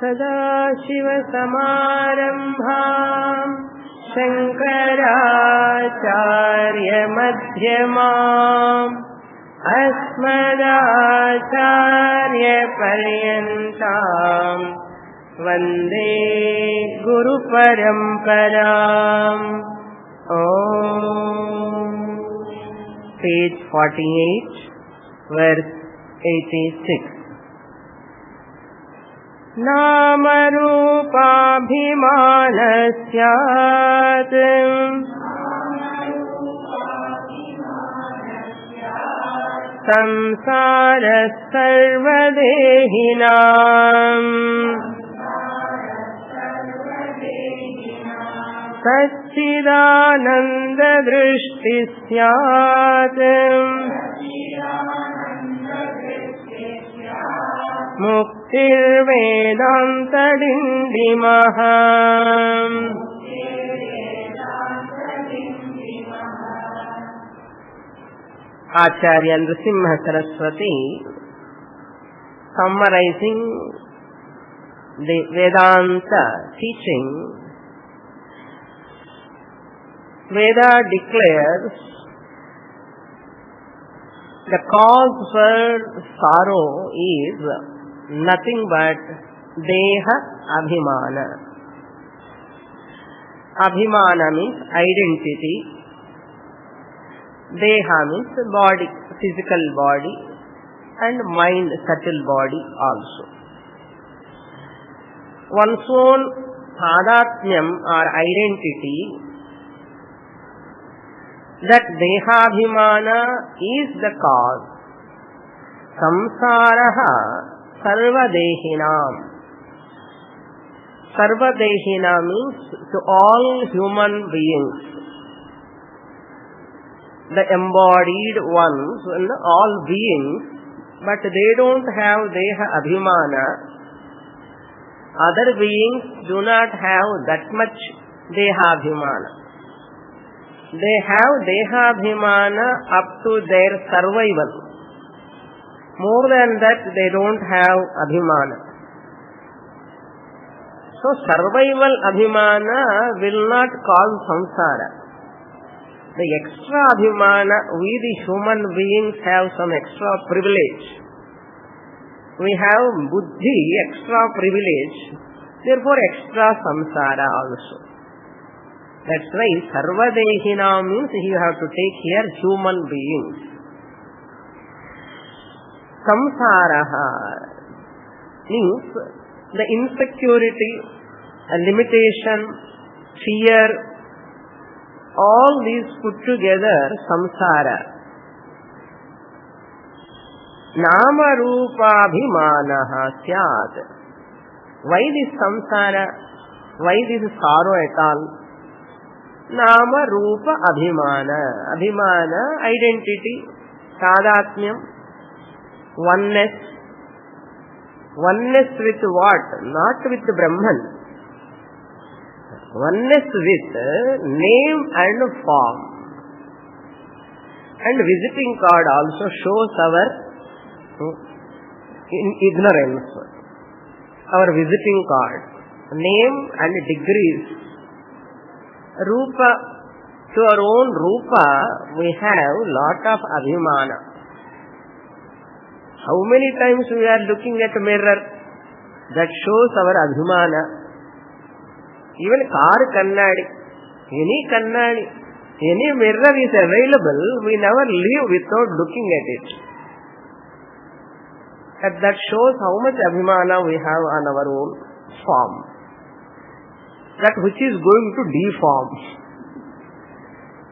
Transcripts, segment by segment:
सदाशिवसमारम्भाम् शङ्कराचार्यमध्यमाम् अस्मदाचार्यपर्यन्ताम् वन्दे गुरुपरम्पराम्. Page 48, verse 86. नामरूपाभिमानस्यात् संसारः सर्वदेहिनाम् सच्चिदानन्ददृष्टिः स्यात् मुक्तिर्वेदान्तडिण्डिमः. Acharya Nrsimha Saraswati summarizing the Vedanta teaching. Veda declares the cause for sorrow is nothing but Deha Abhimana. Abhimana means identity. Deha means body, physical body, and mind, subtle body also. One's own Tadatmyam or identity, that Dehabhimana is the cause. Samsaraha Sarvadehinam. Sarvadehina means to all human beings. The embodied ones and all beings, but they don't have Deha Abhimana. Other beings do not have that much Deha Abhimana. They have Deha Abhimana up to their survival. More than that, they don't have Abhimana. So, survival Abhimana will not cause samsara. The extra Abhimana, we the human beings have some extra privilege. We have buddhi, extra privilege, therefore extra samsara also. That's why Sarvadehina means you have to take here human beings. Samsaraha means the insecurity, limitation, fear, all these put together samsara. Nama Rupabhimanaha syat. Why this samsara? Why this sorrow at all? Nama Rupa Abhimana. Abhimana, identity, Tadatmyam, oneness. Oneness with what? Not with Brahman. Oneness with name and form. And visiting card also shows our ignorance. Our visiting card. Name and degrees. Rupa, to our own Rupa, we have lot of Abhimana. How many times we are looking at a mirror? That shows our Abhimana. Even car kannadi, any mirror is available, we never leave without looking at it. And that shows how much Abhimana we have on our own form. That which is going to deform.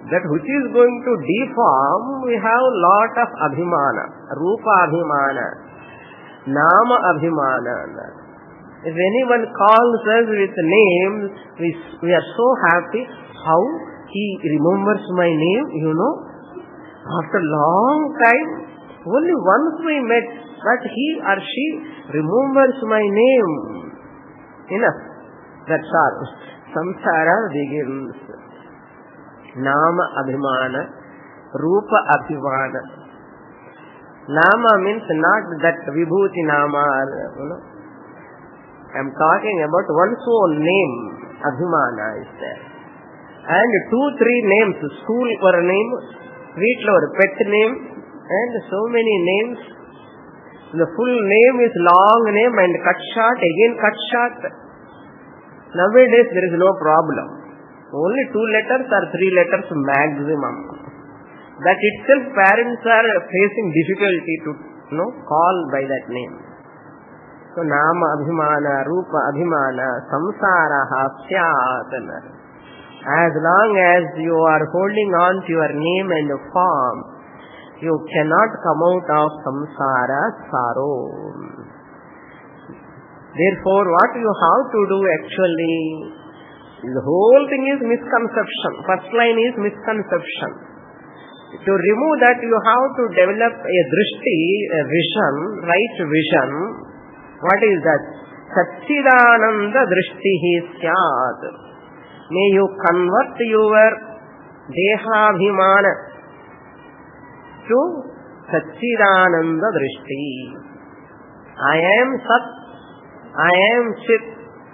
That which is going to deform, we have lot of Abhimana. Rupa Abhimana. Nama Abhimana. If anyone calls us with names, we are so happy. How he remembers my name, you know. After long time, only once we met, but he or she remembers my name. Enough. That's all. Samsara begins. Nama Abhimana, Rupa Abhimana. Nama means not that Vibhuti Nama, you know. I am talking about one's own name. Abhimana is there. And 2-3 names. School or a name, veetla or pet name, and so many names. The full name is long name and cut short, again cut short. Nowadays there is no problem. Only 2 letters or 3 letters maximum. That itself parents are facing difficulty to call by that name. So nama abhimana, rupa abhimana, samsaraha syat. As long as you are holding on to your name and form, you cannot come out of samsara, sorrow. Therefore, what you have to do actually, the whole thing is misconception. First line is misconception. To remove that, you have to develop a drishti, a vision, right vision. What is that? Satchidananda drishtihi syat. May you convert your dehabhimana to Satchidananda drishti. I am Sat, I am Chit,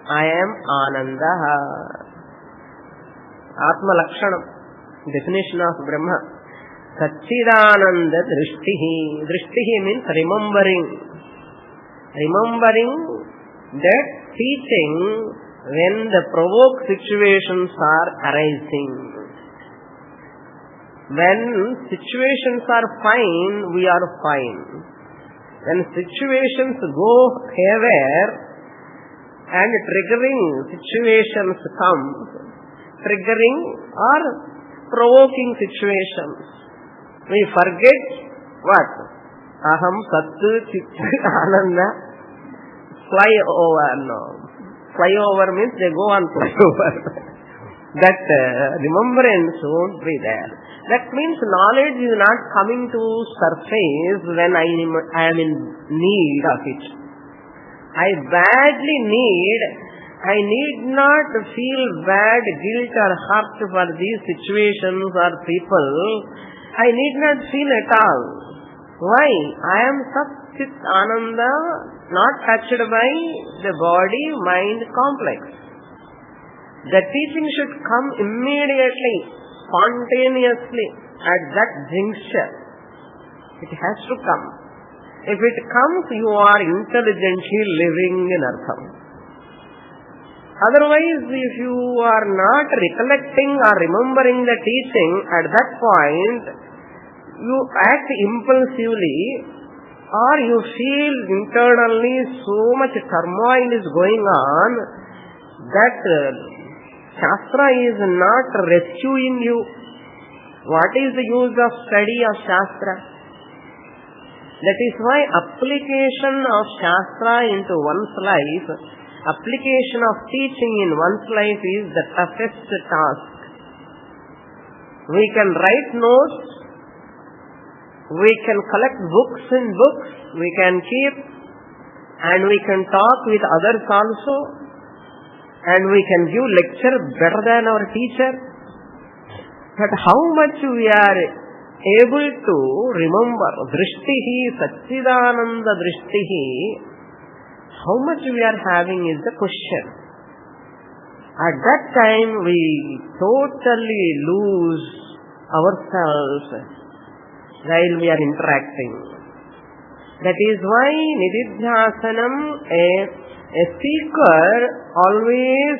I am Ananda. Atma Lakshanam, definition of Brahma. Satchidananda drishtihi. Drishtihi means remembering. Remembering that teaching when the provoked situations are arising. When situations are fine, we are fine. When situations go haywire and triggering situations come, triggering or provoking situations, we forget what? Aham, Sattu, Chittu, Ananda, fly over. No. Flyover means they go on flyover. That remembrance won't be there. That means knowledge is not coming to surface when I am in need of it. I badly need. I need not feel bad, guilt or hurt for these situations or people. I need not feel at all. Why? I am Sat Chit Ananda, not touched by the body mind complex. The teaching should come immediately, spontaneously, at that juncture. It has to come. If it comes, you are intelligently living in Artham. Otherwise, if you are not recollecting or remembering the teaching, at that point, you act impulsively, or you feel internally so much turmoil is going on that Shastra is not rescuing you. What is the use of study of Shastra? That is why application of Shastra into one's life, application of teaching in one's life is the toughest task. We can write notes, we can collect books in books, we can keep, and we can talk with others also, and we can give lecture better than our teacher. But how much we are able to remember drishtihi, Satchidananda drishtihi, how much we are having is the question. At that time we totally lose ourselves while we are interacting. That is why Nididhyasanam, a seeker always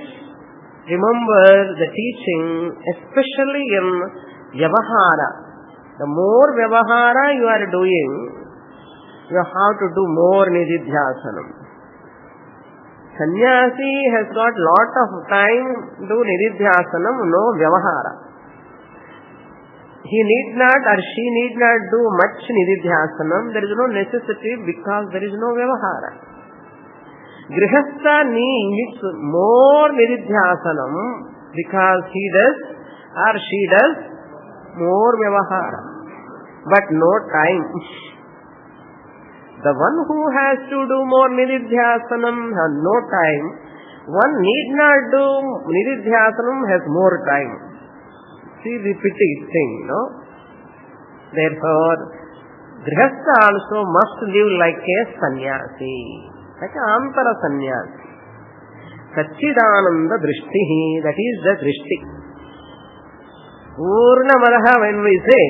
remember the teaching, especially in Vyavahara. The more Vyavahara you are doing, you have to do more Nididhyasanam. Sannyasi has got lot of time to do Nididhyasanam, no Vyavahara. He need not or she need not do much Nididhyasanam. There is no necessity because there is no Vyavahara. Grihastha needs more Nididhyasanam because he does or she does more Vyavahara. But no time. The one who has to do more Nididhyasanam has no time. One need not do Nididhyasanam has more time. See, repeating thing, no? Therefore, Grihastha also must live like a sannyasi, like an antara sannyasi. Satchidananda Drishtihi, that is the Drishti. Purnamadaha, when we say,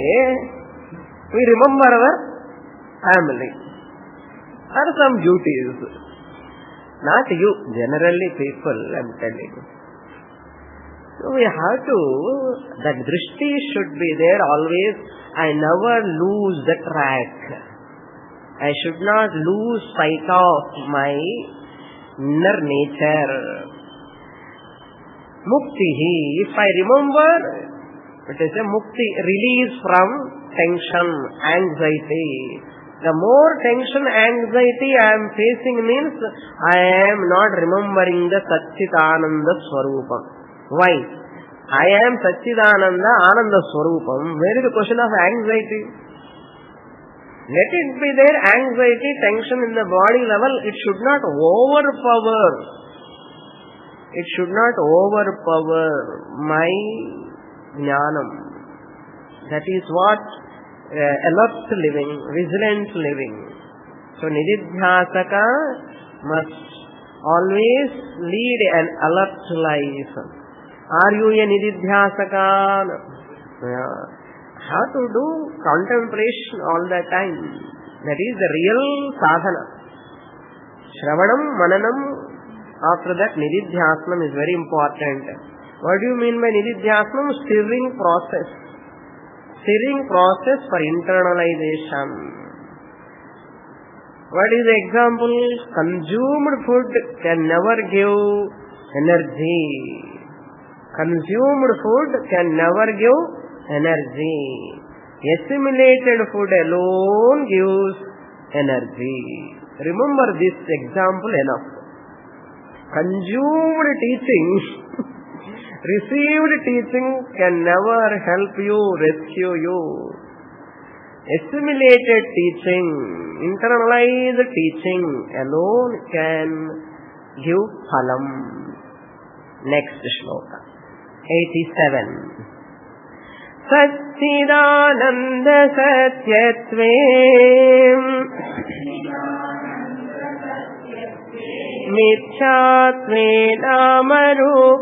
we remember our family or some duties. Not you, generally people, I am telling you. So we have to, that drishti should be there always. I never lose the track. I should not lose sight of my inner nature. Muktihi, if I remember, it is a mukti, release from tension, anxiety. The more tension, anxiety I am facing means I am not remembering the Satchitananda Swarupam. Why? I am Satchidananda Ananda Swarupam. Where is the question of anxiety? Let it be there, anxiety, tension in the body level. It should not overpower. It should not overpower my jnanam. That is what alert living, vigilant living. So Nididhyasaka must always lead an alert life. Are you a Nididhyasaka? How to do contemplation all the time. That is the real sadhana. Shravanam, Mananam, after that Nididhyasanam is very important. What do you mean by Nididhyasanam? Stirring process. Stirring process for internalization. What is the example? Consumed food can never give energy. Consumed food can never give energy. Assimilated food alone gives energy. Remember this example enough. Consumed teaching, received teaching can never help you, rescue you. Assimilated teaching, internalized teaching alone can give phalam. Next shloka, 87. Satchidananda satyatve Mithyaatve namarupayoh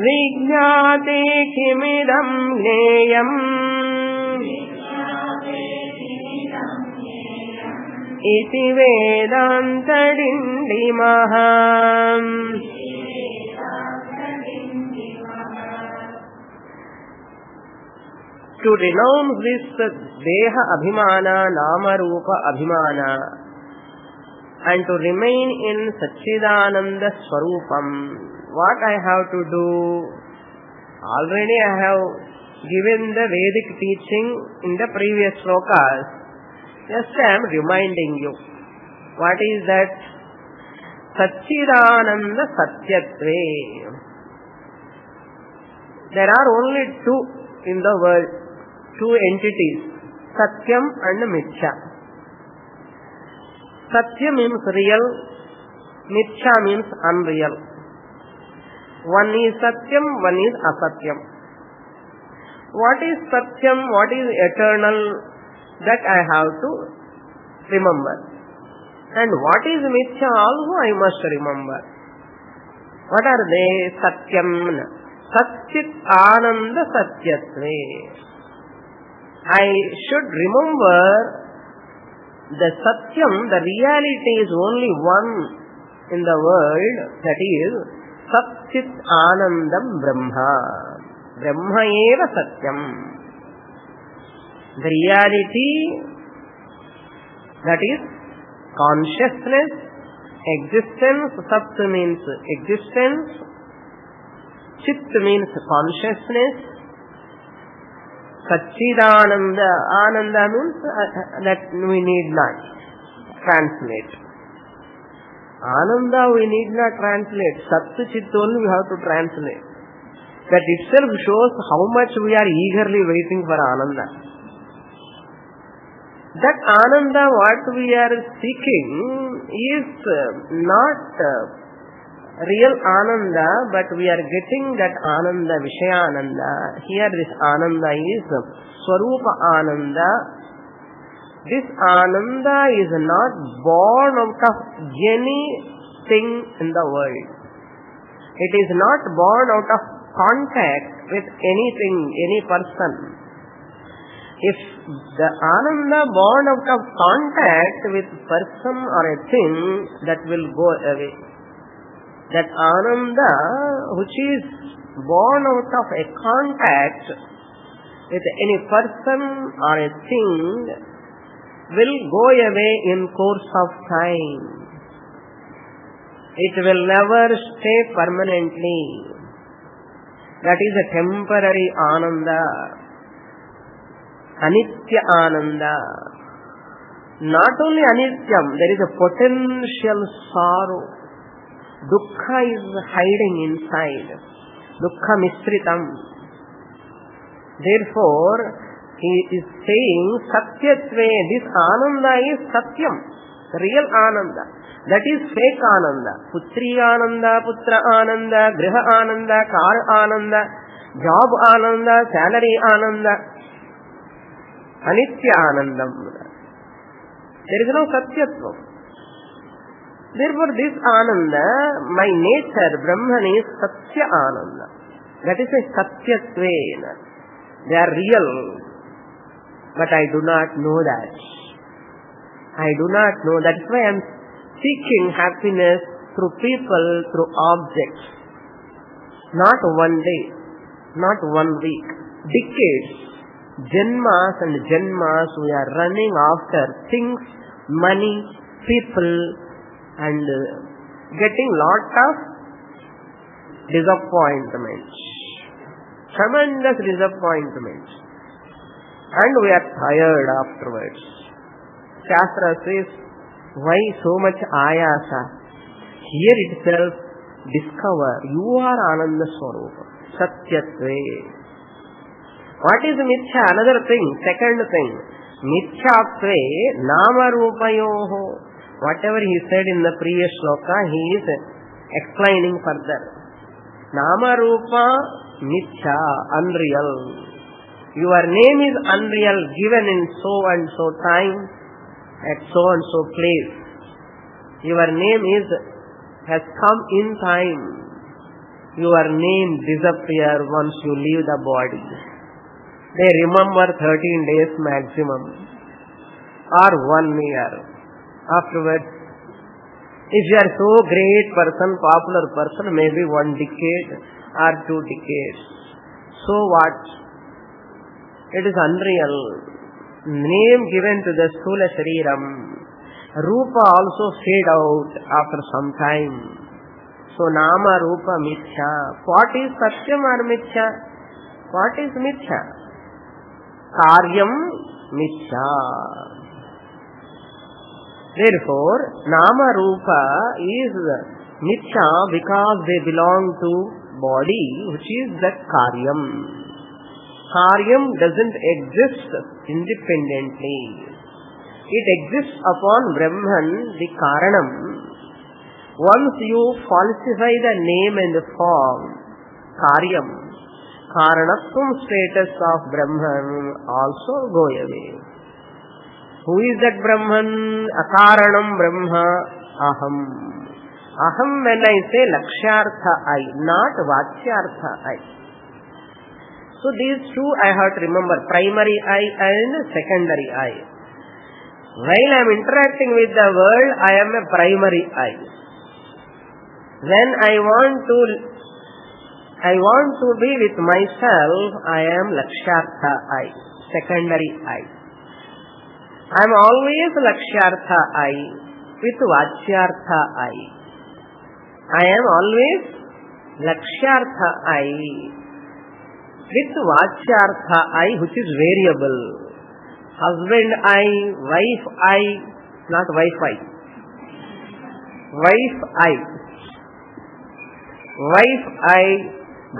Vijñāte kimidam gneyam iti Vedanta Dindima. To renounce this Deha Abhimana, Nama Rupa Abhimana, and to remain in Satchidananda Swarupam, what I have to do? Already I have given the Vedic teaching in the previous slokas. Just I am reminding you. What is that? Satchidananda Satyatve. There are only two in the world, two entities, Satyam and Mithya. Satya means real, Mithya means unreal. One is Satyam, one is Asatyam. What is Satyam, what is eternal, that I have to remember. And what is Mithya also I must remember. What are they? Satyam. Satchit Ananda Satyatve. I should remember the Satyam, the reality is only one in the world, that is Satchit Anandam Brahma. Brahma eva Satyam. The reality, that is consciousness, existence. Sat means existence, Chit means consciousness, Satchidananda, Ananda means that we need not translate. Ananda we need not translate. Sat Chit only we have to translate. That itself shows how much we are eagerly waiting for Ananda. That Ananda what we are seeking is not real Ananda, but we are getting that Ananda, Vishayananda. Here this Ananda is Swarupa Ananda, This Ananda is not born out of anything in the world. It is not born out of contact with anything, any person. If the Ananda born out of contact with person or a thing, that will go away. That Ananda which is born out of a contact with any person or a thing will go away in course of time. It will never stay permanently. That is a temporary Ananda. Anitya Ananda. Not only Anityam, there is a potential sorrow. Dukkha is hiding inside. Dukkha Misritam. Therefore, he is saying Satyatve, this Ananda is Satyam, real Ananda. That is fake Ananda. Putri Ananda, Putra Ananda, Griha Ananda, Car Ananda, Job Ananda, Salary Ananda. Anitya Anandam. There is no Satyatva. Therefore, this Ananda, my nature, Brahman, is Satya Ananda. That is a Satyatve. They are real, but I do not know that. I do not know. That is why I am seeking happiness through people, through objects. Not one day, not 1 week, decades, Janmas and Janmas we are running after things, money, people, and getting lot of disappointments. Tremendous disappointments. And we are tired afterwards. Shastra says, why so much ayasa? Here itself discover you are Ananda Swarupa, Satyatve. What is Mithya? Another thing, second thing. Mithyatve Nama Rupayoho. Whatever he said in the previous shloka, he is explaining further. Nama Rupa Mithya, unreal. Your name is unreal, given in so and so time, at so and so place. Your name has come in time. Your name disappears once you leave the body. They remember 13 days maximum, or 1 year. Afterwards, if you are so great person, popular person, maybe 1 decade or 2 decades. So what? It is unreal. Name given to the Sthula Shariram. Rupa also fade out after some time. So Nama Rupa Mithya. What is Satyam or Mithya? What is Mithya? Karyam Mithya. Therefore, Nama Rupa is Mithya because they belong to body, which is that Karyam. Karyam doesn't exist independently. It exists upon Brahman, the Karanam. Once you falsify the name and the form, Karyam, Karanatvam status of Brahman also go away. Who is that Brahman? Akaranam Brahma Aham. Aham, when I say Lakshyartha I, not Vachyartha I. So these two I have to remember, primary I and secondary I. While I am interacting with the world, I am a primary I. When I want to be with myself, I am Lakshyartha I, secondary I. I am always Lakshyartha I with Vachyartha I. I am always Lakshyartha I with Vachyartha I, which is variable. Husband I, wife I, not wife I. Wife I. Wife I,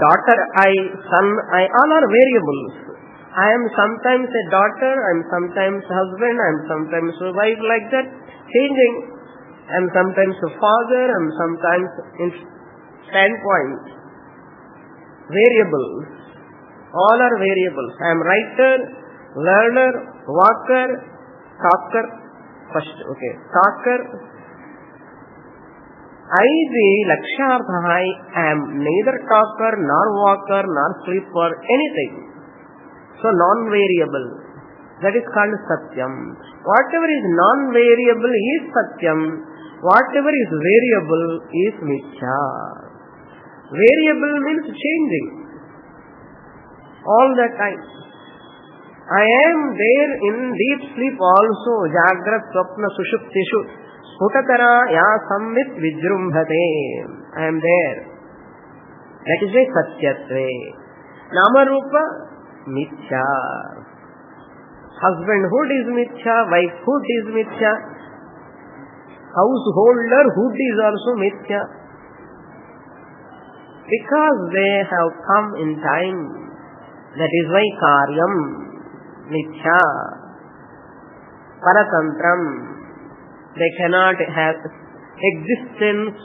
daughter I, son I, all are variables. I am sometimes a daughter, I am sometimes a husband, I am sometimes a wife, like that, changing. I am sometimes a father, I am sometimes in standpoint. Variables. All are variables. I am writer, learner, walker, talker, first, okay, talker. I, the Lakshartha, I am neither talker, nor walker, nor sleeper, anything. So non-variable. That is called Satyam. Whatever is non-variable is Satyam. Whatever is variable is Mithya. Variable means changing all the time. I am there in deep sleep also. Jagrat, Swapna, Sushuptishu. Sputatara ya samvit vijrumbhate. I am there. That is why Satyatve. Namarupa Mithya. Husbandhood is Mithya. Wifehood is Mithya. Householderhood is also Mithya. Because they have come in time. That is why Karyam Mithya. Paratantram. They cannot have existence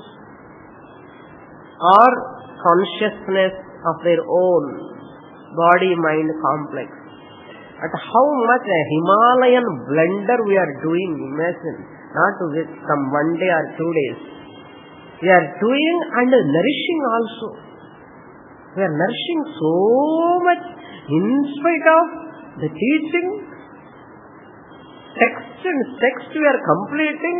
or consciousness of their own body-mind complex. At how much a Himalayan blender we are doing, imagine, not with some 1 day or 2 days. We are doing and nourishing also. We are nourishing so much in spite of the teaching. Text we are completing.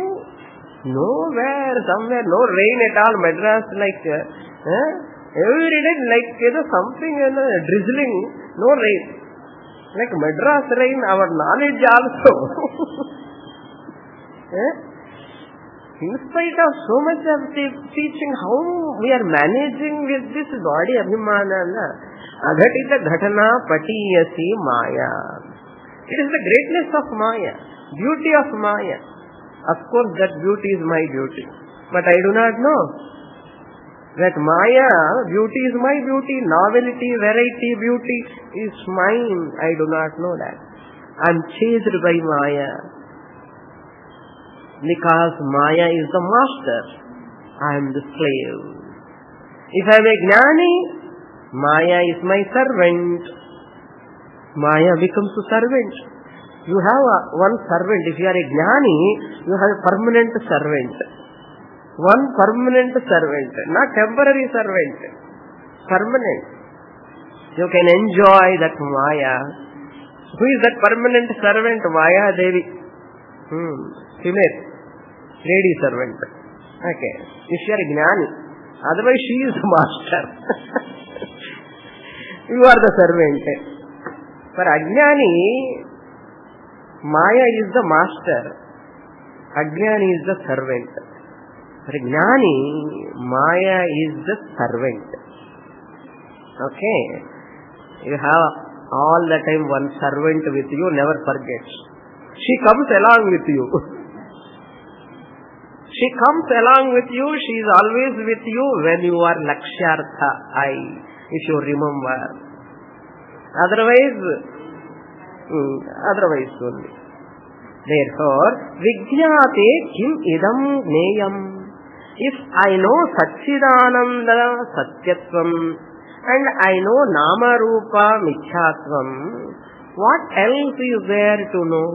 Nowhere, somewhere, no rain at all. Madras like every day like something drizzling, no rain. Like Madras rain, our knowledge also. In spite of so much of the teaching, how we are managing with this body abhimana. Aghatita ghatana patiyasi maya. It is the greatness of Maya, beauty of Maya. Of course, that beauty is my beauty. But I do not know that Maya, beauty is my beauty, novelty, variety, beauty is mine. I do not know that. I am chased by Maya. Because Maya is the master. I am the slave. If I am a Jnani, Maya is my servant. Maya becomes a servant. You have one servant. If you are a Jnani, you have a permanent servant. One permanent servant, not temporary servant. Permanent. You can enjoy that Maya. Who is that permanent servant? Maya Devi. Female. Lady servant. Okay. If you are a Jnani. Otherwise she is the master. You are the servant. For Ajnani, Maya is the master. Ajnani is the servant. For Jnani, Maya is the servant. Okay. You have all the time one servant with you, never forget. She comes along with you. She comes along with you, she is always with you when you are Lakshartha, if you remember. Otherwise only. Therefore, Vijñāte kim idam gneyam. If I know Satchidananda Satyatvam and I know Nama Rupa Mithyaatvam, what else is there to know?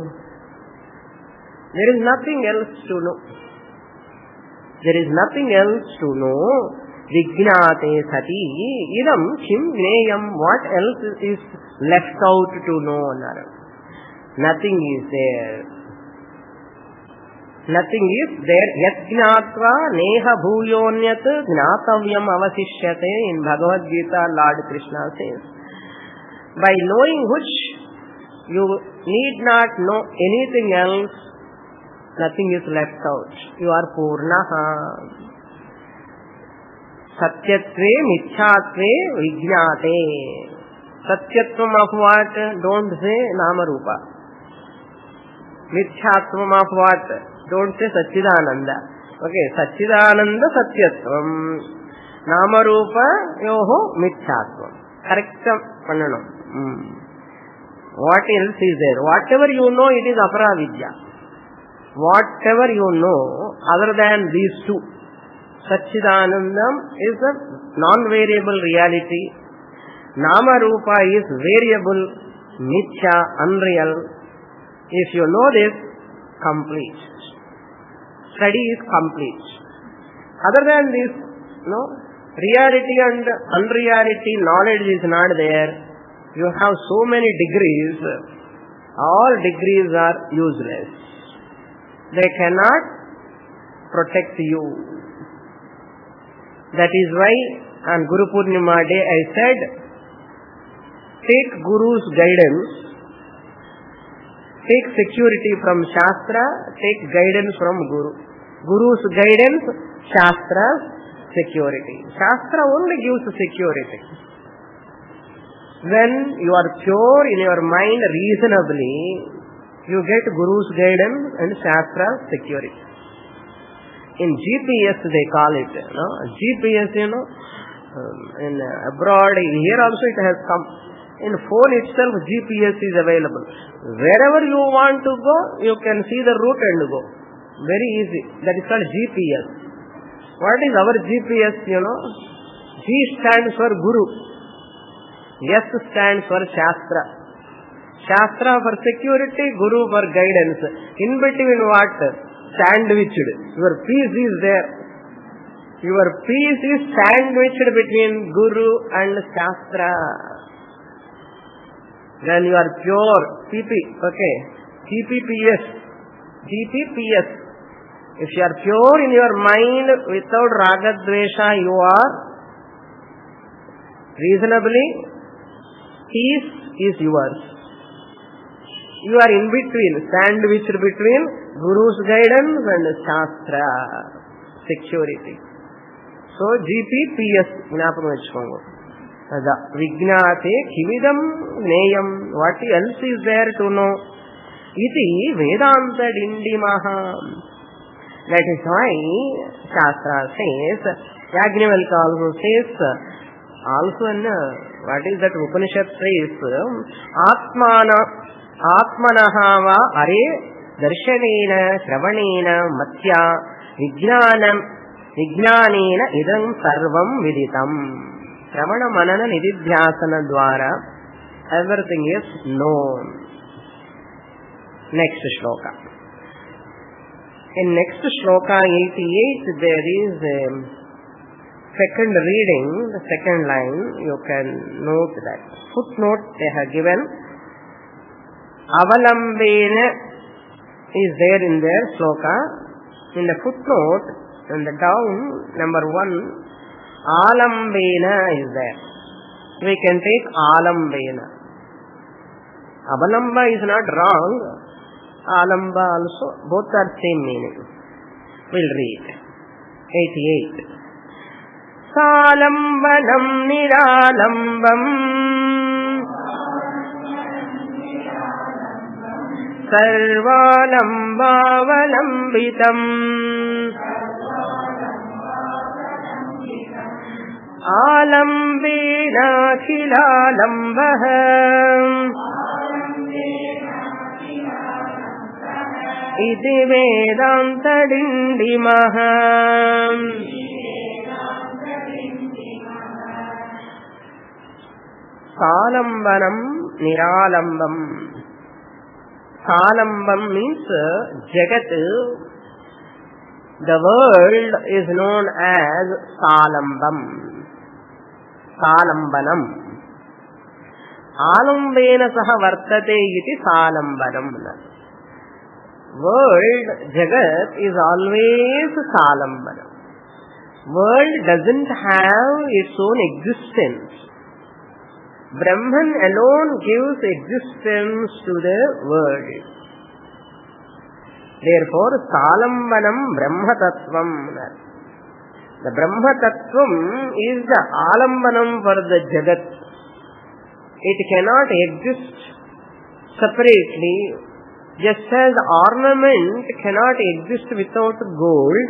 There is nothing else to know. There is nothing else to know. Vijñāte sati idam kim gneyam. What else is left out to know? Nothing is there. Nothing is there. Yajñātva neha bhūyonyat gnātavyam avasishyate. In Bhagavad Gita, Lord Krishna says, by knowing which you need not know anything else, nothing is left out. You are Purnaha. Satyatve Mithyaatve Vijñāte. Satyatvam of what? Don't say Nama Rupa. Mithyaatvam of what? Don't say Satchidananda. Okay, Satchidananda Satyatvam. Nama Rupa Yoho Mithyaatvam. Correct Pannanam. What else is there? Whatever you know, it is Aparavidya. Whatever you know, other than these two, Satchidanandam is a non-variable reality. Nama Rupa is variable, Mithya, unreal. If you know this, complete. Study is complete. Other than this, reality and unreality knowledge is not there. You have so many degrees. All degrees are useless. They cannot protect you. That is why on Guru Purnima day I said, take Guru's guidance, take security from Shastra, take guidance from Guru. Guru's guidance, Shastra's security. Shastra only gives security. When you are pure in your mind reasonably, you get Guru's guidance and Shastra's security. In GPS they call it, GPS, in abroad, here also it has come. In phone itself GPS is available. Wherever you want to go, you can see the route and go. Very easy. That is called GPS. What is our GPS, G stands for Guru. S stands for Shastra. Shastra for security, Guru for guidance. In between what? Sandwiched. Your peace is there. Your peace is sandwiched between Guru and Shastra. Then you are pure. PP. Okay. GPPS. If you are pure in your mind without raga dvesha, you are reasonably, peace is yours. You are in between, sandwiched between Guru's guidance and Shastra security. So GPPS, gnapam vechkongo. Vignate kimidam neyam. What else is there to know? Iti Vedanta Dindimaha. That is why Shastra says, Yajnavalkya also says, also in what is that Upanishad says, Atmanaha va are darshanena shravanena matya vijnanena idam sarvam viditam. Shravana manana nididhyasana dwara everything is known. Next shloka. In next shloka 88 there is a second reading, the second line. You can note that. Footnote they have given. Avalambena is there in their shloka. In the footnote, in the down, number 1, Alambena is there. We can take Alambena. Avalamba is not wrong. Alamba also, both are same meaning. We'll read. 88. Salambanam niralambam sarvalambaavalambitam alambena khilalambah iti Vedanta Dindimaha. Salambanam niralambam. Salambam means Jagat. The world is known as Salambam. Salambanam. Alambena saha vartate iti Salambanam. World, Jagat, is always Salambanam. World doesn't have its own existence. Brahman alone gives existence to the world. Therefore, Salambanam Brahma Tattvam. The Brahma Tattvam is the Alambanam for the Jagat. It cannot exist separately, just as ornament cannot exist without gold,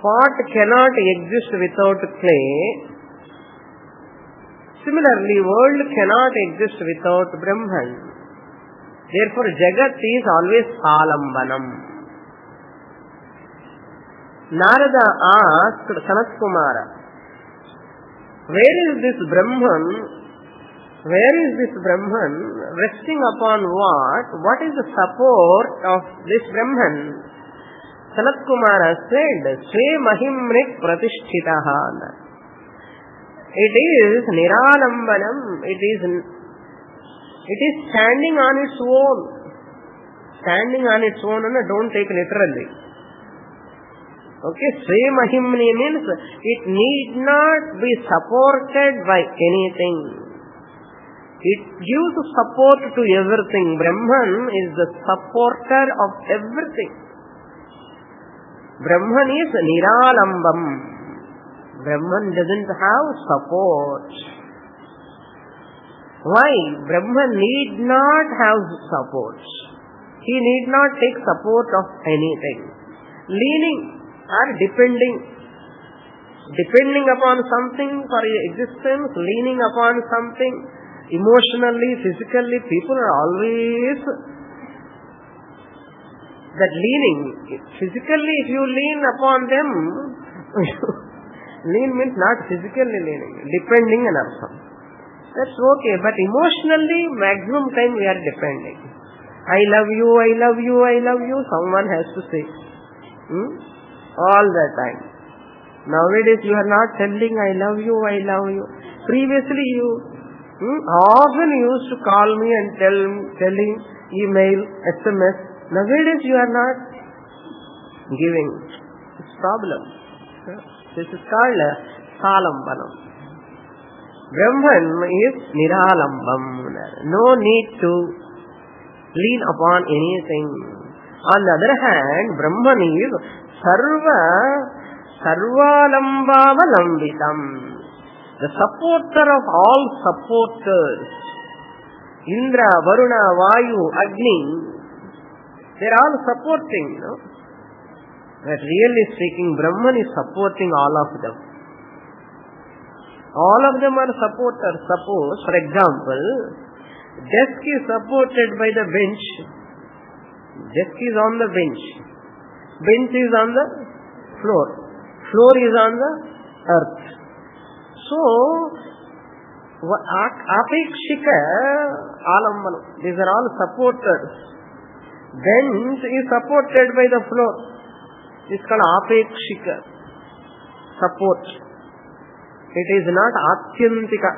pot cannot exist without clay. Similarly, world cannot exist without Brahman. Therefore, Jagat is always Salambanam. Narada asked Sanat Kumara, where is this Brahman Where is this Brahman? Resting upon what? What is the support of this Brahman? Sanat Kumara said, Sve Mahimrik Pratisthitaha. It is Niralambanam. It is standing on its own. Standing on its own, and don't take literally. Okay, Sve Mahimni means it need not be supported by anything. It gives support to everything. Brahman is the supporter of everything. Brahman is Niralambam. Brahman doesn't have support. Why? Brahman need not have support. He need not take support of anything. Leaning or depending upon something for existence, leaning upon something emotionally, physically, people are always that leaning. Physically, if you lean upon them, lean means not physically leaning, depending on artham. That's okay, but emotionally, maximum time we are depending. I love you, I love you, I love you, someone has to say. All the time. Nowadays you are not telling I love you, I love you. Previously you often used to call me and telling email, SMS. Nowadays you are not giving. It's problem. This is called Salambanam. Brahman is Niralambam. No need to lean upon anything. On the other hand, Brahman is Sarvalambavalambitam, the supporter of all supporters. Indra, Varuna, Vayu, Agni, they are all supporting. But really speaking, Brahman is supporting all of them. All of them are supporters. Suppose, for example, desk is supported by the bench. Desk is on the bench. Bench is on the floor. Floor is on the earth. So, apekshika alambanam. These are all supporters. Bench is supported by the floor. It's called apekshika. Support. It is not atyantika.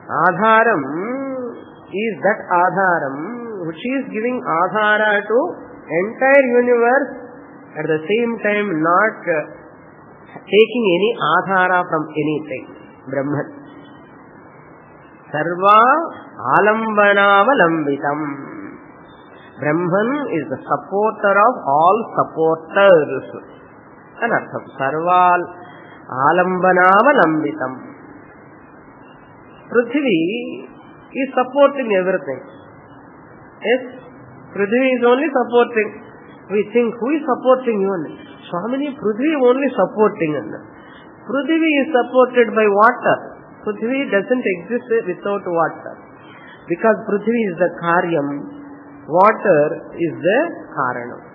Adharam is that adharam which is giving adhara to entire universe, at the same time not taking any adhara from anything. Brahman. Sarva alambanaavalambitam. Brahman is the supporter of all supporters. Anartham. Sarva alambanaavalambitam. Prithvi is supporting everything. Yes, Prithvi is only supporting. We think, who is supporting you? Swamini, Prithvi only supporting. Prithvi is supported by water. Prithvi doesn't exist without water. Because Prithvi is the karyam, water is the karanam.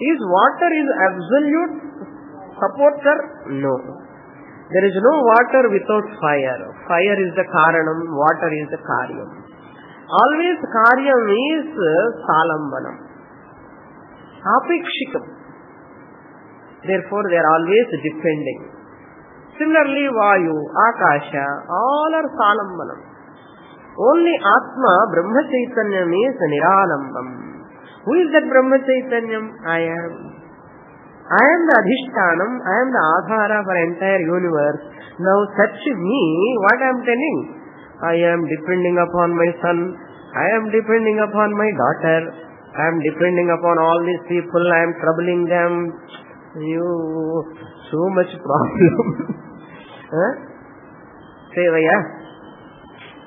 Is water is absolute supporter? No. There is no water without fire. Fire is the karanam, water is the karyam. Always karyam is salambanam. Apekshikam. Therefore they are always depending. Similarly, Vayu, Akasha, all are salambanam. Only Atma, Brahma Chaitanyam is Niralambam. Who is that Brahma Chaitanyam? I am. I am the Adhishtanam, I am the Adhara for entire universe. Now search me, what I am telling? I am depending upon my son, I am depending upon my daughter, I am depending upon all these people, I am troubling them. So much problem. Say, Vaya,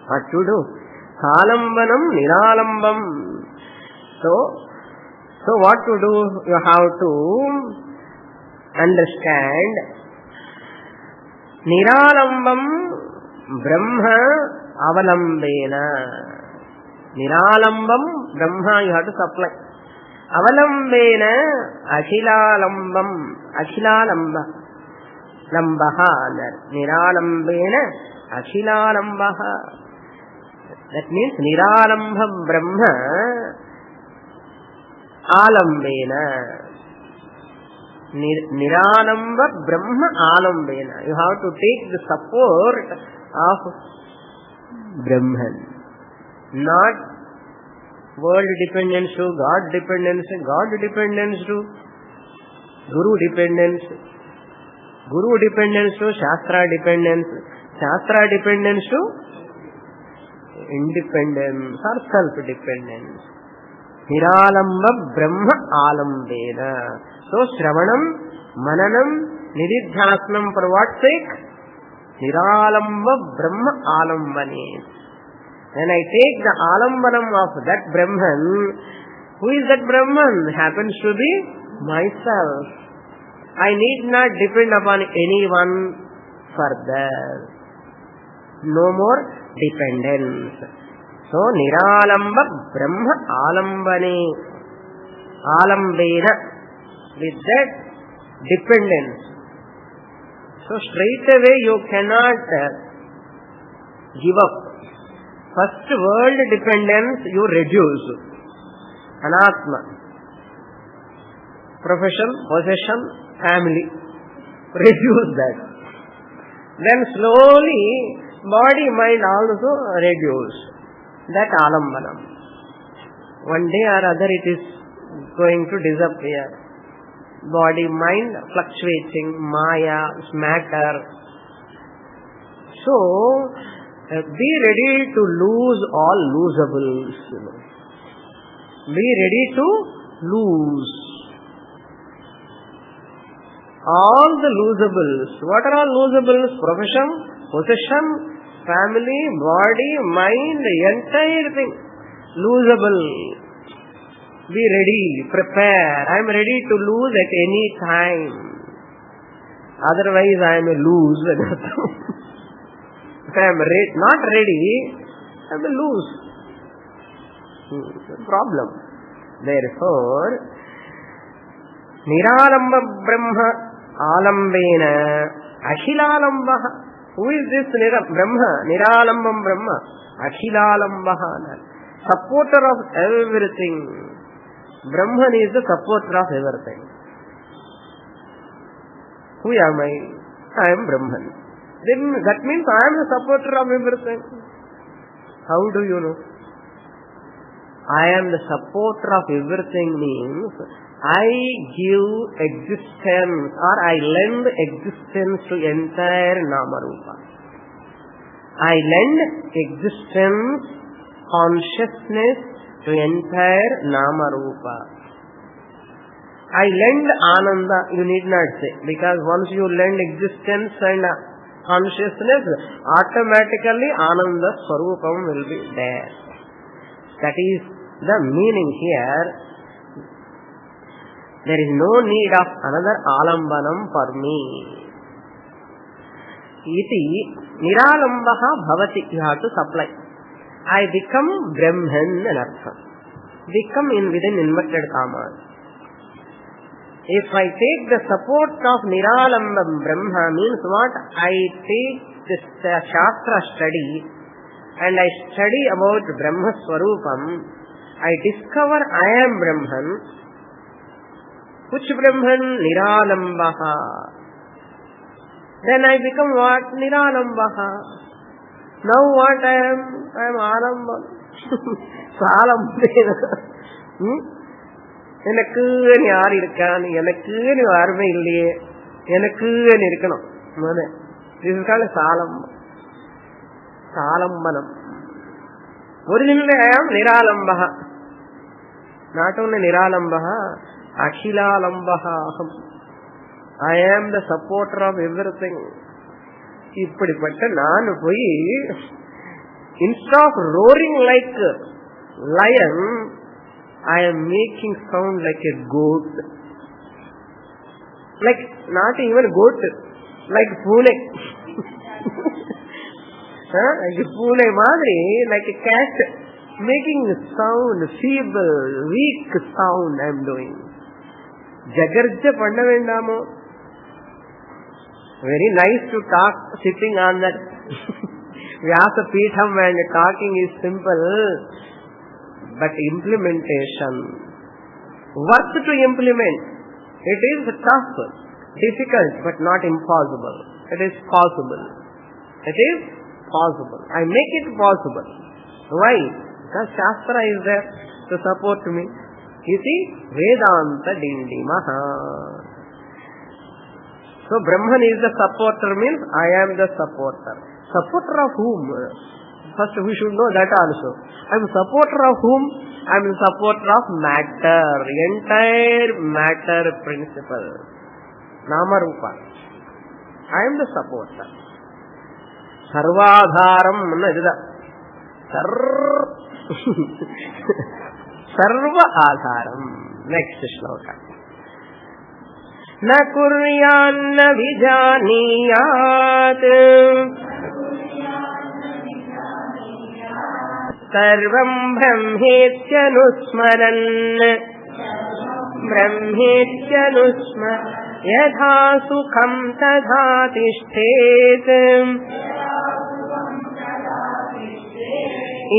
what to do? Salambanam, Niralambam. So what to do? You have to understand. Niralambam Brahma avalambena. Niralambam Brahma you have to supply. Avalambena Akhilalambam. Akhilalamba. Lambaha. Niralambena Akhilalambaha. That means Niralambha Brahma Alambena. Niralambha Brahma Alambena. You have to take the support of Brahman. Not world dependence to God dependence, God dependence to Guru dependence, Guru dependence to Shastra dependence, Shastra dependence to independence or self-dependence. Niralambha Brahma Alambena. So Shravanam, Mananam, Nididhyanam for what sake? Niralambha Brahma Alambane. When I take the alambanam of that Brahman, who is that Brahman? Happens to be myself. I need not depend upon anyone further. No more dependence. So, Niralambha Brahma Alambane. Alambena. With that dependence. So, straight away you cannot give up. First world dependence you reduce. Anatma. Profession, possession, family. Reduce that. Then slowly body, mind also reduce. That alambanam. One day or other it is going to disappear. Body, mind fluctuating, maya, matter. So, be ready to lose all losables. Be ready to lose all the losables. What are all losables? Profession, possession, family, body, mind, entire thing. Losable. Be ready, prepare. I am ready to lose at any time. Otherwise I may lose. If I am not ready, I will lose. Problem. Therefore, Niralambha Brahma Alambena Akhilalambaha. Who is this Brahma? Niralambha Brahma Akhilalambaha. Supporter of everything. Brahman is the supporter of everything. Who am I? I am Brahman. Then that means I am the supporter of everything. How do you know? I am the supporter of everything means I give existence or I lend existence to entire Namarupa. I lend existence, consciousness to entire Namarupa. I lend Ananda, you need not say, because once you lend existence and consciousness, automatically Ananda Swarupam will be there. That is the meaning here. There is no need of another alambanam for me. Iti niralambaha bhavati. You have to supply. I become Brahman and Artha. Become within inverted commas. If I take the support of Niralambha Brahma means what? I take this Shastra study and I study about Brahma Swarupam. I discover I am Brahman. Which Brahman? Niralambha. Then I become what? Niralambha. Now what I am? I am Alambha. Salambena. எனக்கு யார் இருக்கான், எனக்கு யாருமே இல்லையே, எனக்கு இருக்கணும். This is called Salambanam. Originally I am Niralambha. Not only Niralambha, Akhilalambha. I am the supporter of everything. இப்படிப்பட்ட நான் போய் instead of roaring like lion, I am making sound like a goat. Like not even goat, like Pune. Like Pune madri, like a cat, making sound, feeble, weak sound I am doing. Jagarja panna vendamo. Very nice to talk sitting on that Vyasa Pitham and talking is simple, but implementation, worth to implement, it is tough, difficult, but not impossible. It is possible. It is possible. I make it possible. Why? Because Shastra is there to support me. You see, Vedanta Dindima. So Brahman is the supporter means I am the supporter. Supporter of whom? First we should know that also. I am supporter of whom? I am supporter of matter, entire matter principle. Nama Rupa. I am the supporter. Sarvadharam. Sarva Adharam. Next shloka. Na kuryanna vijaniyat sarvam brahmetyanusmaran yatha sukham tadha tishthet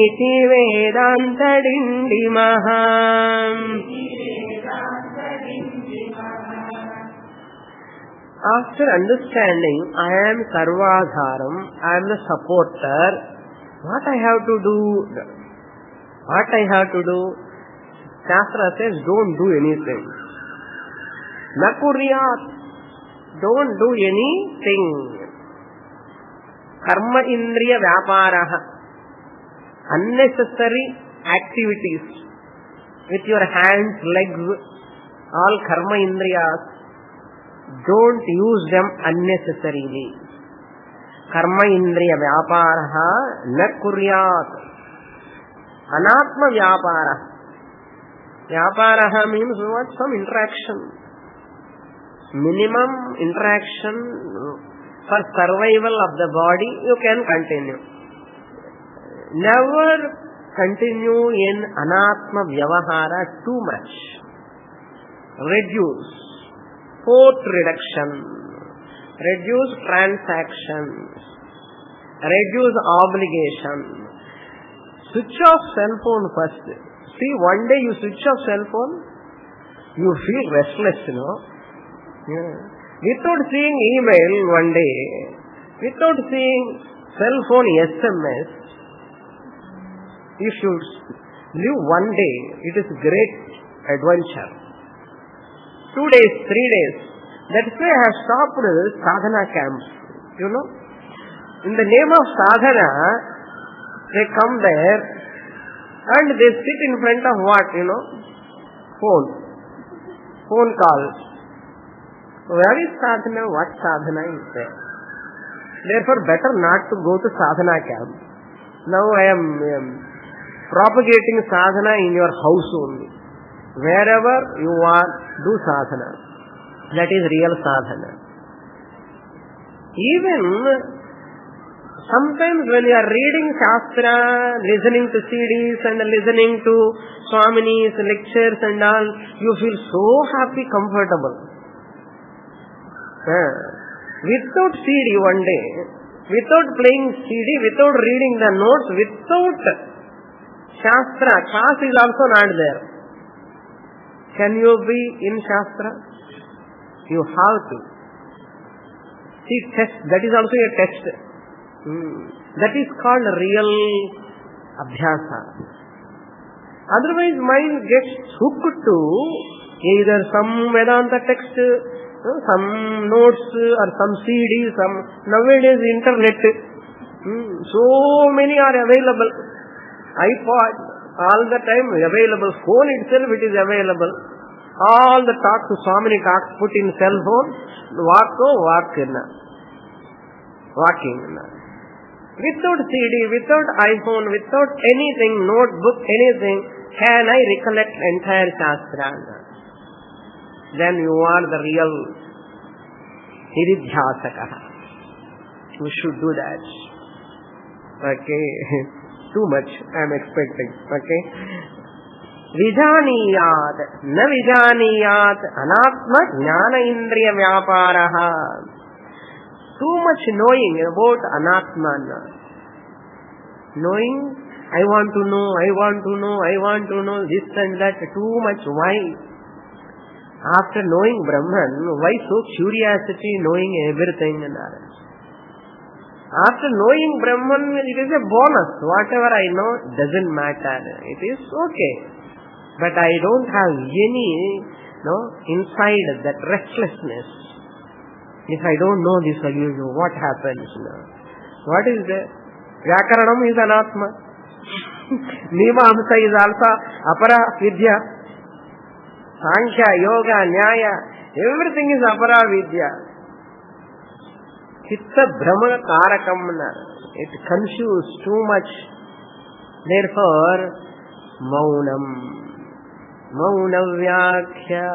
iti Vedanta Dindimaha. After understanding I am Sarvadharam, I am the supporter, what I have to do? What I have to do? Shastra says don't do anything. Na kuryat, don't do anything. Karma indriya vyaparaha, unnecessary activities with your hands, legs, all karma indriyas. Don't use them unnecessarily. Karma indriya vyaparaha na kuryat. Anatma vyapara. Vyaparaha means what? Some interaction. Minimum interaction for survival of the body you can continue. Never continue in anatma vyavahara too much. Reduce. Fourth reduction, reduce transactions, reduce obligation. Switch off cell phone first. See, one day you switch off cell phone, you feel restless, Yeah. Without seeing email one day, without seeing cell phone SMS, you should live one day. It is great adventure. 2 days, 3 days. That's why I have stopped sadhana camps. In the name of sadhana, they come there and they sit in front of what? Phone calls. Where is sadhana? What sadhana is there? Therefore, better not to go to sadhana camp. Now I am propagating sadhana in your house only. Wherever you are, do sadhana. That is real sadhana. Even sometimes when you are reading Shastra, listening to CDs and listening to SWAMINI's lectures and all, you feel so happy, comfortable. Without CD one day, without playing CD, without reading the notes, without Shastra, class is also not there. Can you be in Shastra? You have to. See, test. That is also a test. That is called real abhyasa. Otherwise, mind gets hooked to either some Vedanta text, some notes, or some CD, nowadays internet. So many are available. iPod, all the time available. Phone itself, it is available. All the talks, SWAMINI talks put in cell phone. Walking. Without CD, without iPhone, without anything, notebook, anything, can I recollect entire Shastra? Then you are the real Niridhyasaka. You should do that. Okay. Too much I am expecting. Okay. Vijaniyat, na vijaniyat, anatma jnana indriya vyaparaha. Too much knowing about anatma. Knowing, I want to know, I want to know, I want to know, this and that, too much. Why? After knowing Brahman, why so curiosity, knowing everything? After knowing Brahman, it is a bonus. Whatever I know doesn't matter. It is okay. But I don't have any, inside that restlessness. If I don't know this, what happens? What is there? Vyakaranam is anatma. Mimamsa is also apara vidya. Sankhya, yoga, nyaya, everything is apara vidya. Chitta brahma karakam. It consumes too much. Therefore, maunam. Mauna vyakhya.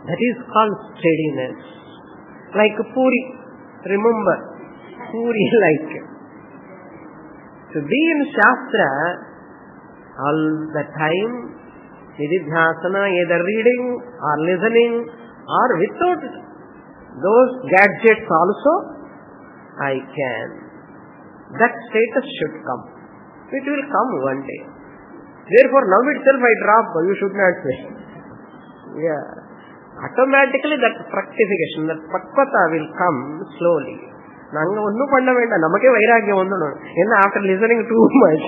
That is called steadiness. Like Puri. Remember, Puri like. To be in Shastra all the time, nididhyasana, either reading or listening or without those gadgets also, I can. That status should come. It will come one day. Therefore, now itself I drop, you should not say. Yeah. Automatically that fructification, that pakvata will come slowly. Nanga onnu panna venda, namake vairagya vandanu. Enna after listening too much.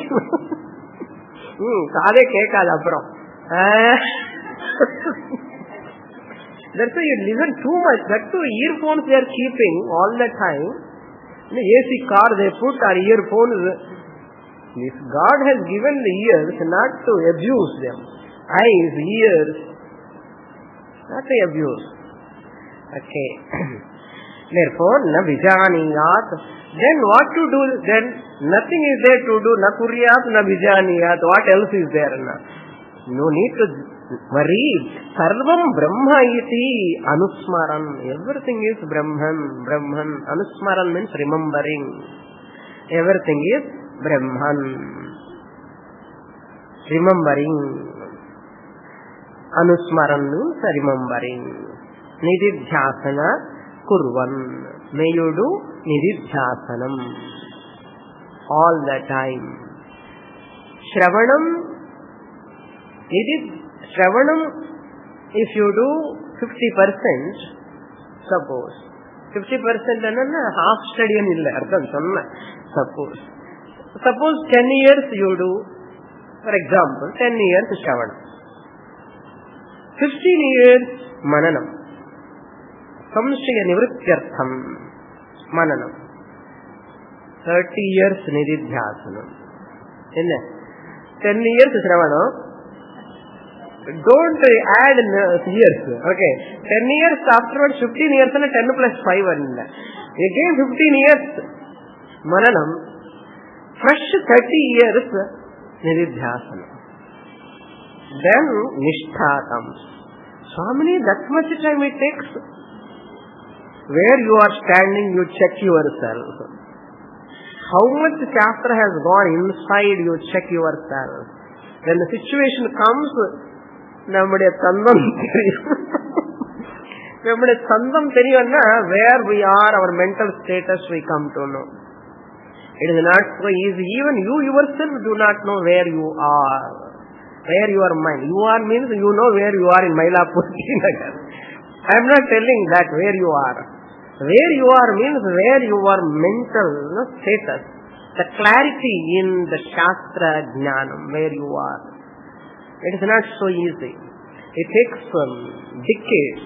Kaade kekada appuram. That's why you listen too much. That too, earphones they are keeping all the time. In the AC car they put our earphones. If God has given the ears not to abuse them, eyes, ears, not to abuse. Okay. Therefore, na vijaniyat. Then what to do? Then nothing is there to do. Na kuryat, na vijaniyat. What else is there? No need to worry. Sarvam Brahma iti anusmaran. Everything is Brahman. Brahman. Anusmaran means remembering. Everything is Brahman. Remembering. Anusmaran means remembering. Nididhyasana kurvan. May you do nididhyasanam all the time. Shravanam. Shravanam, if you do 50%, suppose 50% half study anilla ardham sonna. Suppose 10 years you do, for example, 10 years Shravanam, 15 years Mananam, Samshaya Nivrityartham Mananam, 30 years Nididhyasanam. 10 years Shravanam. Don't add years. Okay. 10 years afterwards, 15 years and 10 plus 5. Again 15 years Mananam. Fresh 30 years Nididhyasana. Then Nishtha comes. Swamini, that much time it takes. Where you are standing, you check yourself. How much Shastra has gone inside, you check yourself. When the situation comes, நம்முடைய தந்தம் தெரியும். நம்முடைய தந்தம் தெரியும்னா where we are, our mental status we come to know. It is not so easy. Even you yourself do not know where you are, where your mind. You are means you know where you are in Mylapore. I am not telling that where you are. Where you are means where your mental status, the clarity in the Shastra Jnanam, where you are. It is not so easy. It takes decades.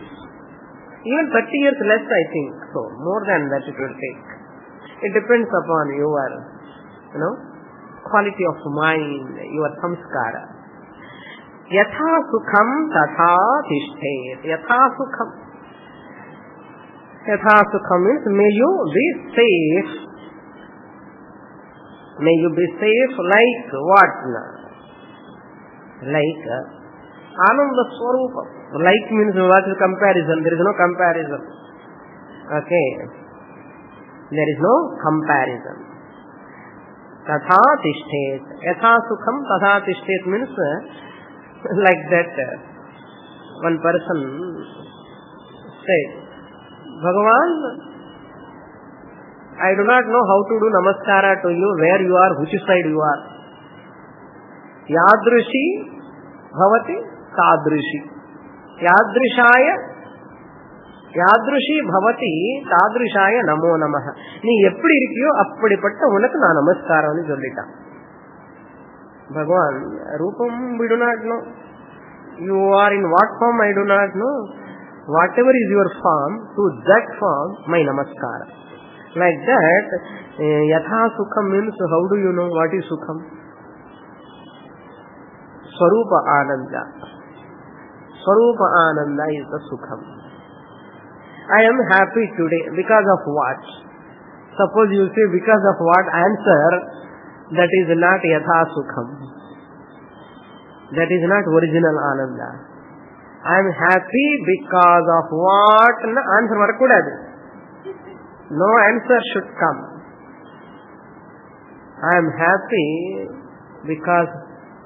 Even 30 years less, I think. So, more than that it will take. It depends upon your, quality of mind, your samskara. Yatha sukham tatha tishthet. Yatha sukham. Yatha sukham means may you be safe. May you be safe like what? Like Ananda Swarupa. Like means what is comparison? There is no comparison. Okay. There is no comparison. Tatha tishthet. Yatha sukham tatha tishthet means like that one person said, Bhagavan, I do not know how to do namaskara to you, where you are, which side you are. Yadrishi bhavati tadrishi. Yadrishi bhavati tadrishaya namo namaha. Nee eppadi irukkiyo appadipatta unakku na namaskaram nu sollita. Bhagavan roopam we do not know. You are in what form I do not know. Whatever is your form, to that form my namaskara. Like that, yatha sukham means how do you know what is sukham? Swarupa ananda. Swarupa ananda is the sukham. I am happy today because of what? Suppose you say because of what, answer, that is not yatha sukham. That is not original ananda. I am happy because of what? Answer varakudadu. No answer should come. I am happy because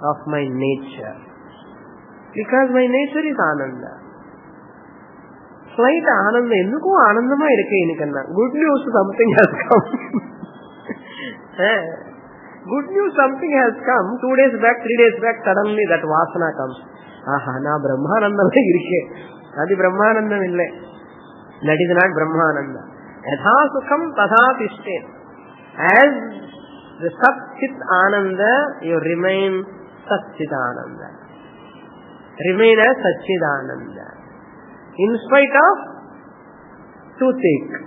of my nature. Because my nature is ananda. Slight ananda. Enduku anandama irukke inikanna. Good news, something has come. Good news, something has come. 2 days back, 3 days back, suddenly that vasana comes. Aha, na brahmanandame irukke. Adi brahmanandam ille. That is not brahmananda. Yatha sukham tatha tishte. As the Sat-Chit Ananda, you remain Sat-Chit Ananda. Remain as Sat-Chit Ananda. In spite of toothache.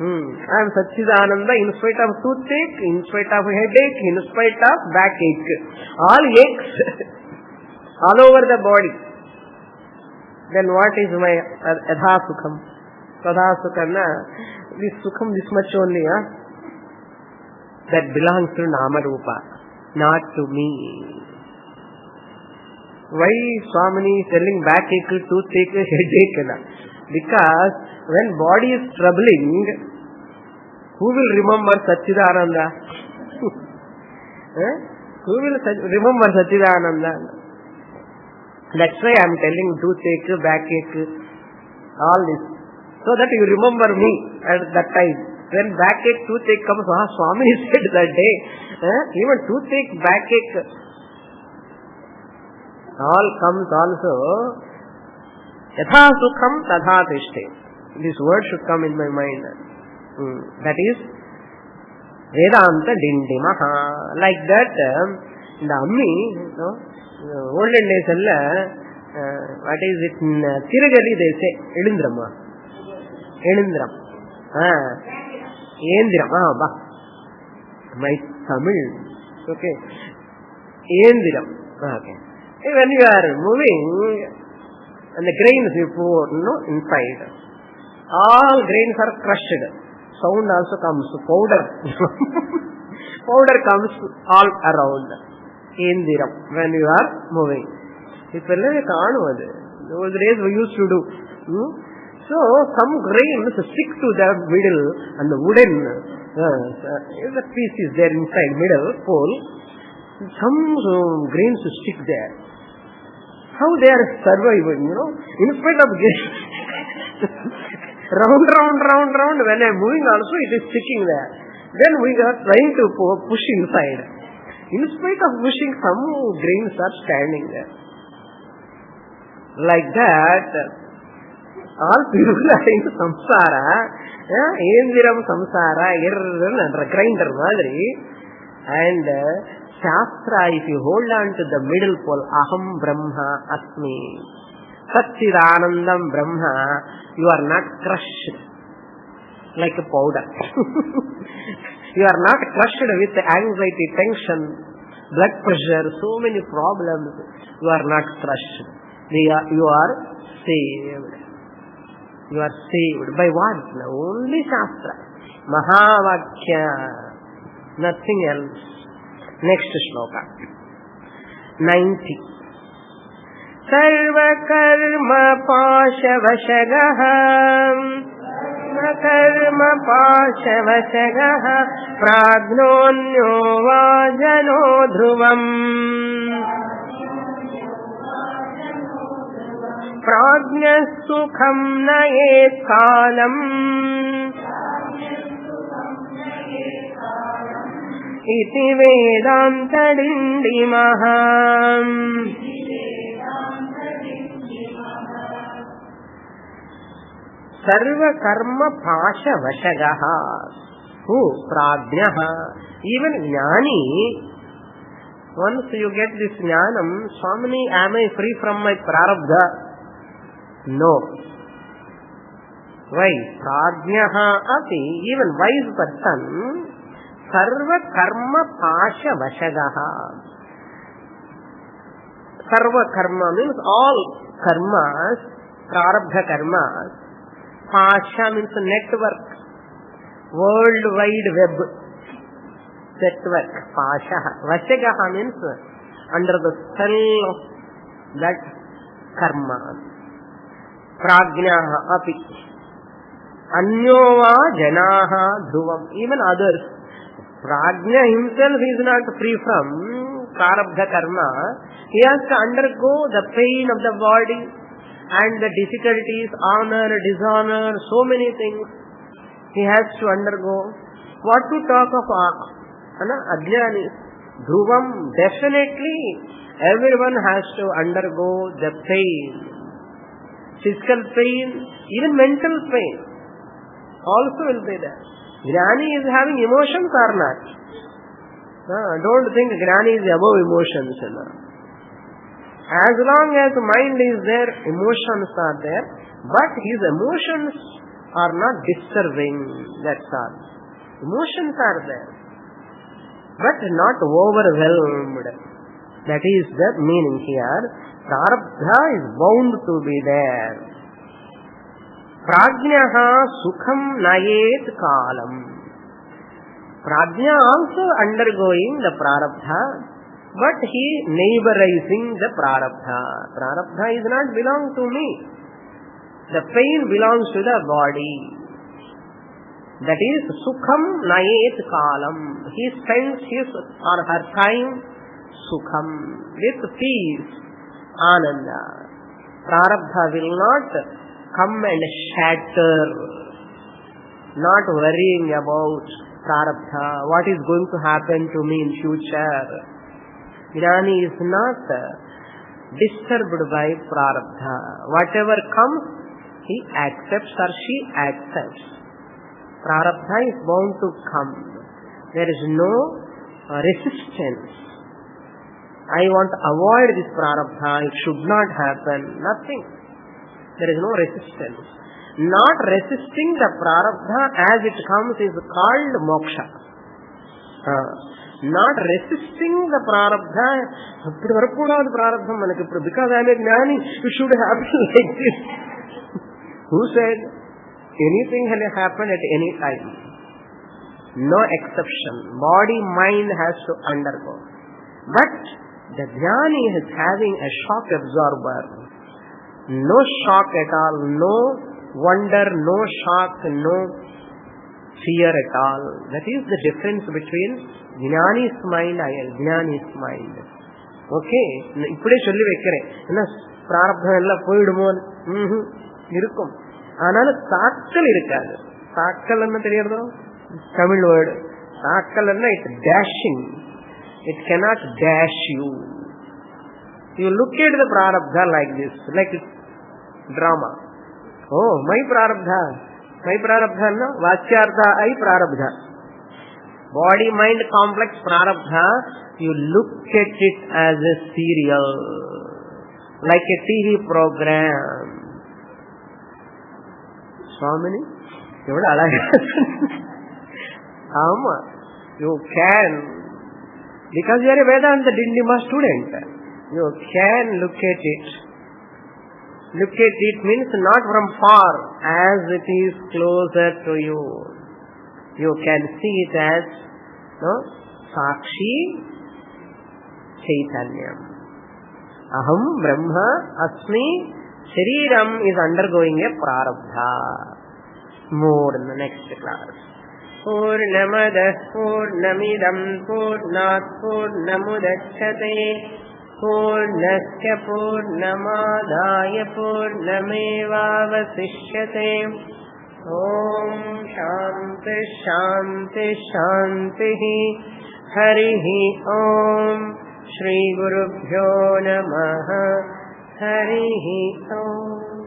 I am Sat-Chit Ananda in spite of toothache, in spite of headache, in spite of backache. All aches all over the body. Then what is my Yatha Sukham? Tadha Sukham, this Sukham, this much only, that belongs to Nama Rupa, not to me. Why Swamini is telling backache, toothache, headache? Because when body is troubling, who will remember Satchidananda? Who will remember Satchidananda? That's why I am telling toothache, backache, all this, so that you remember me at that time. When backache, toothache comes, Swamini said that day, even toothache, backache, all comes also. Yatha sukham tatha tishte. This word should come in my mind. That is Vedanta Dindima. Like that, in the Ammi, olden days, what is it? Tirugali they say, Elindram. Endiram. My Tamil. Okay. Endiram. Okay. When you are moving, and the grains you pour inside, all grains are crushed. Sound also comes, powder. Powder comes all around. Endiram, when you are moving. Those days we used to do. So some grains stick to the middle, and the wooden the piece is there inside middle pole. Some grains stick there. How they are surviving, in spite of round, when I am moving also it is sticking there. Then we are trying to push inside. In spite of pushing, some grains are standing there. Like that, all people are in samsara, endiram samsara, grinder madri, and Shastra, if you hold on to the middle pole, Aham Brahma Asmi, Satchidanandam Brahma, you are not crushed like a powder. You are not crushed with anxiety, tension, blood pressure, so many problems. You are not crushed. You are saved. You are saved. By what? Only Shastra. Mahavakya. Nothing else. Next shloka. 90. Sarva karma pashavashagaha prajnonyo vajano dhruvam prajnasukham nayet kalam iti Vedanta Dindima. Sarva karma pasha vashagaha. Who? Prajnaha. Even Jnani, once you get this Jnanam, Swamini, am I free from my prarabdha? No. Why? Prajnaha api, even wise person, sarva karma pasha vashagaha. Sarva karma means all karmas, prarabdha karmas. Pasha means network, world wide web network. Pasha. Vashagaha means under the spell of that karma. Prajnaha api. Anyova janaha dhruvam. Even others. Prajna himself is not free from prarabdha karma. He has to undergo the pain of the body and the difficulties, honor, dishonor, so many things he has to undergo. What to talk of Ajnanis? Dhruvam, definitely everyone has to undergo the pain. Physical pain, even mental pain also will be there. Jnani is having emotions or not? Don't think Jnani is above emotions. As long as mind is there, emotions are there, but his emotions are not disturbing, that's all. Emotions are there, but not overwhelmed. That is the meaning here. Prarabdha is bound to be there. Prajnaha sukham nayet kalam. Prajna also undergoing the prarabdha, but he neighborizing the prarabdha. Prarabdha is not belong to me. The pain belongs to the body. That is sukham nayet kalam. He spends his or her time sukham, with peace, ananda. Prarabdha will not come and shatter, not worrying about prarabdha, what is going to happen to me in future. Jnani is not disturbed by prarabdha. Whatever comes, he accepts or she accepts. Prarabdha is bound to come. There is no resistance. I want to avoid this prarabdha, it should not happen. Nothing. There is no resistance. Not resisting the prarabdha as it comes is called moksha. Not resisting the prarabdha, because I am a jnani, it should happen like this. Who said? Anything can happen at any time. No exception. Body, mind has to undergo. But the jnani is having a shock absorber. No shock at all, no wonder, no shock, no fear at all. That is the difference between jnani's mind and jnani's mind. Okay? இப்படியே சொல்லி வைக்கிறேன். என்ன பிராரப்தம் எல்லாம் போயிடுமோ? இருக்கும். ஆனாலும் தாக்கல் இருக்காது. தாக்கல் என்ன தெரியுறதோ? தமிழ் வேர்டு. தாக்கல் என்ன? It's dashing. It cannot dash you. You look at the prarabdha like this, like drama. Oh, my prarabdha. My prarabdha, no? Vachyartha, I prarabdha. Body, mind, complex prarabdha, you look at it as a serial, like a TV program. Swamini, you can, because you are a Vedanta Dindima student, you can look at it. Look at it means not from far, as it is closer to you. You can see it as Sakshi Chaitanyam. Aham Brahma Asmi. Shariram is undergoing a prarabdha. More in the next class. Purnamada Purnamidam Purnat Purnamudachyate Purnasya Purnamadaya Purnamevavasishyate. Om Shanti Shanti Shanti. Harihi Om. Shri Gurubhyo Namaha. Harihi Om.